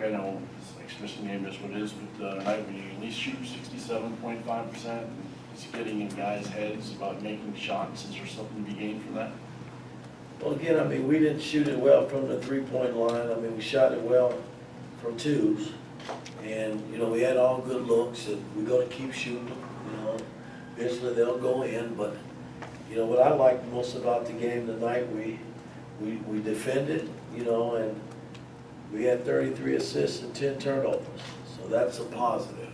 I know exhibition game is what it is, but tonight when you at least shoot 67.5%, is getting in guys' heads about making shots. Is there something to be gained from that? Well, again, I mean, we didn't shoot it well from the three-point line. I mean, we shot it well from twos. And, you know, we had all good looks, and we're going to keep shooting them, you know. Eventually they'll go in, but, you know, what I liked most about the game tonight, we defended, you know, and we had 33 assists and 10 turnovers. So that's a positive.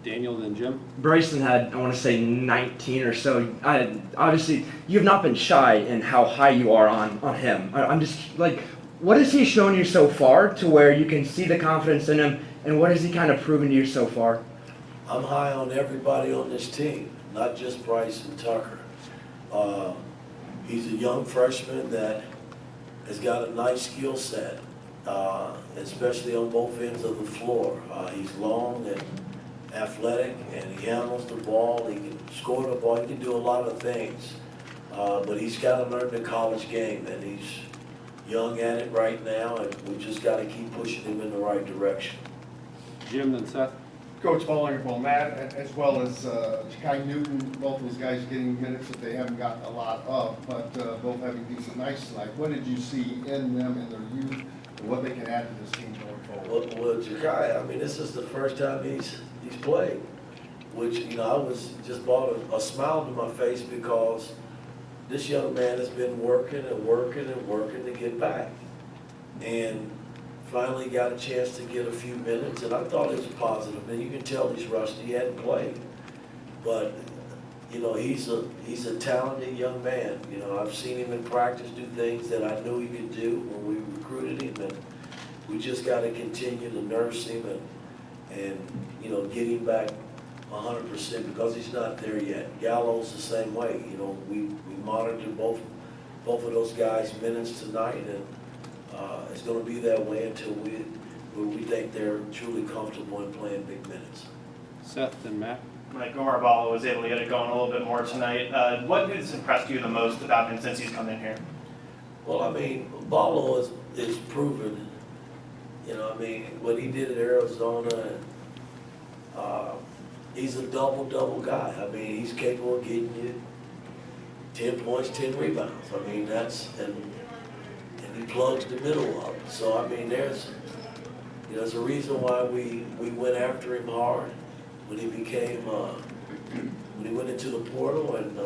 Daniel, then Jim. Bryson had, I want to say, 19 or so. Obviously, you have not been shy in how high you are on him. I'm just like, what has he shown you so far to where you can see the confidence in him, and what has he kind of proven to you so far? I'm high on everybody on this team, not just Bryson Tucker. He's a young freshman that has got a nice skill set, especially on both ends of the floor. He's long and athletic, and he handles the ball, he can score the ball, he can do a lot of things. But he's got to learn the college game, and he's young at it right now, and we just got to keep pushing him in the right direction. Jim, then Seth. Coach, following up on Matt, as well as Kai Newton, both those guys getting minutes that they haven't gotten a lot of, but both having decent nights tonight. What did you see in them and their youth, and what they can add to this team going forward? Well, Jakai, I mean, this is the first time he's played, which, you know, I was just brought a smile to my face because this young man has been working and working and working to get back. And finally got a chance to get a few minutes, and I thought it was positive. And you can tell he's rusty, he hadn't played. But, you know, he's a talented young man. You know, I've seen him in practice do things that I knew he could do when we recruited him, and we just got to continue to nurse him and you know, get him back 100% because he's not there yet. Gallo's the same way. You know, we monitored both of those guys' minutes tonight, and it's going to be that way until we think they're truly comfortable in playing big minutes. Seth and Matt. Like Omar Balla was able to get it going a little bit more tonight. What has impressed you the most about him since he's come in here? Well, I mean, Balla is proven. You know, I mean, what he did at Arizona, and he's a double-double guy. I mean, he's capable of getting you 10 points, 10 rebounds. I mean, and he plugs the middle up. So, I mean, there's a reason why we went after him hard when he became, when he went into the portal, and,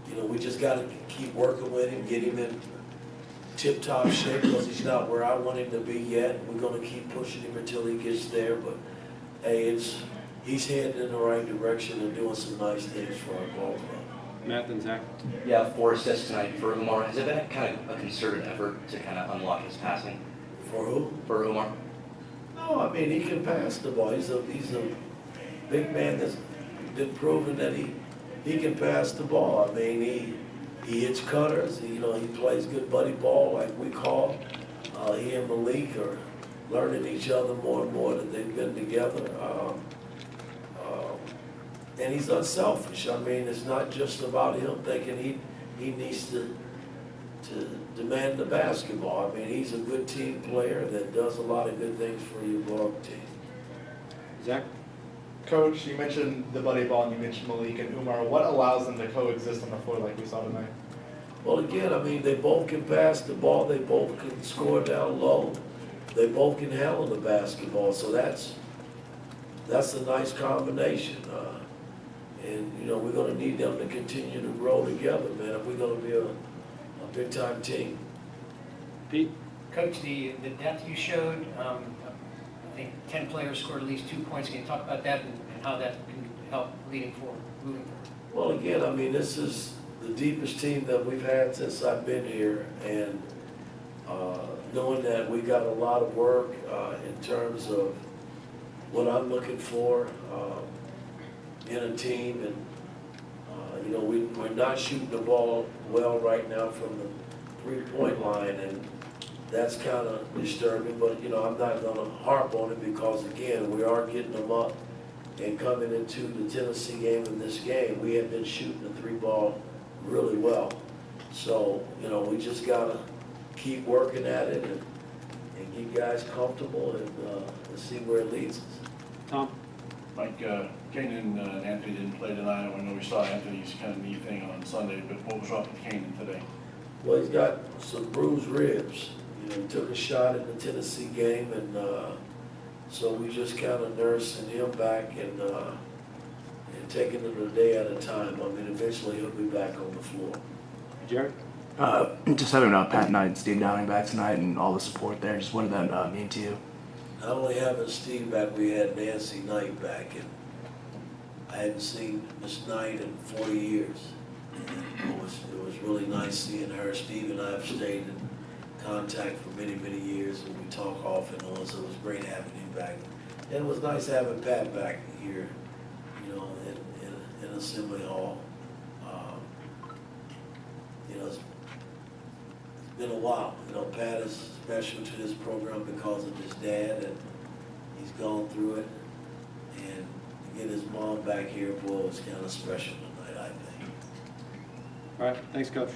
you know, we just got to keep working with him, get him in tip-top shape because he's not where I want him to be yet. We're going to keep pushing him until he gets there, but, hey, he's heading in the right direction and doing some nice things for our ball club. Matt and Zach. Yeah, 4 assists tonight for Umar. Has it been kind of a concerted effort to kind of unlock his passing? For who? For Umar? No, I mean, he can pass the ball. He's a big man that's been proven that he can pass the ball. I mean, he hits cutters. You know, he plays good buddy ball like we call. He and Malik are learning each other more and more that they've been together. And he's unselfish. I mean, it's not just about him thinking he needs to demand the basketball. I mean, he's a good team player that does a lot of good things for your ball team. Zach. Coach, you mentioned the buddy ball and you mentioned Malik and Umar. What allows them to coexist on the floor like we saw tonight? Well, again, I mean, they both can pass the ball. They both can score down low. They both can handle the basketball. So that's a nice combination. And, you know, we're going to need them to continue to grow together, man, if we're going to be a big-time team. Pete. Coach, the depth you showed, I think 10 players scored at least 2 points. Can you talk about that and how that can help moving forward? Well, again, I mean, this is the deepest team that we've had since I've been here, and knowing that we got a lot of work in terms of what I'm looking for in a team, and you know, we're not shooting the ball well right now from the three-point line, and that's kind of disturbing. But you know, I'm not going to harp on it because again, we are getting them up. And coming into the Tennessee game and this game, we have been shooting the three ball really well. So you know, we just got to keep working at it and get guys comfortable and see where it leads us. Tom? Mike, Kanan and Anthony didn't play tonight. I know we saw Anthony's kind of knee thing on Sunday, but what was wrong with Kanan today? Well, he's got some bruised ribs. You know, he took a shot in the Tennessee game, and so we just kind of nursing him back and taking it a day at a time. I mean, eventually he'll be back on the floor. Jared? Just having Pat Knight and Steve Downing back tonight and all the support there, just what did that mean to you? Not only having Steve back, we had Nancy Knight back, and I hadn't seen Miss Knight in 40 years. And it was really nice seeing her. Steve and I have stayed in contact for many, many years, and we talk off and on, so it was great having him back. And it was nice having Pat back here, you know, in Assembly Hall. You know, it's been a while. You know, Pat is special to this program because of his dad, and he's gone through it. And to get his mom back here, boy, it was kind of special tonight, I think. All right, thanks, Coach.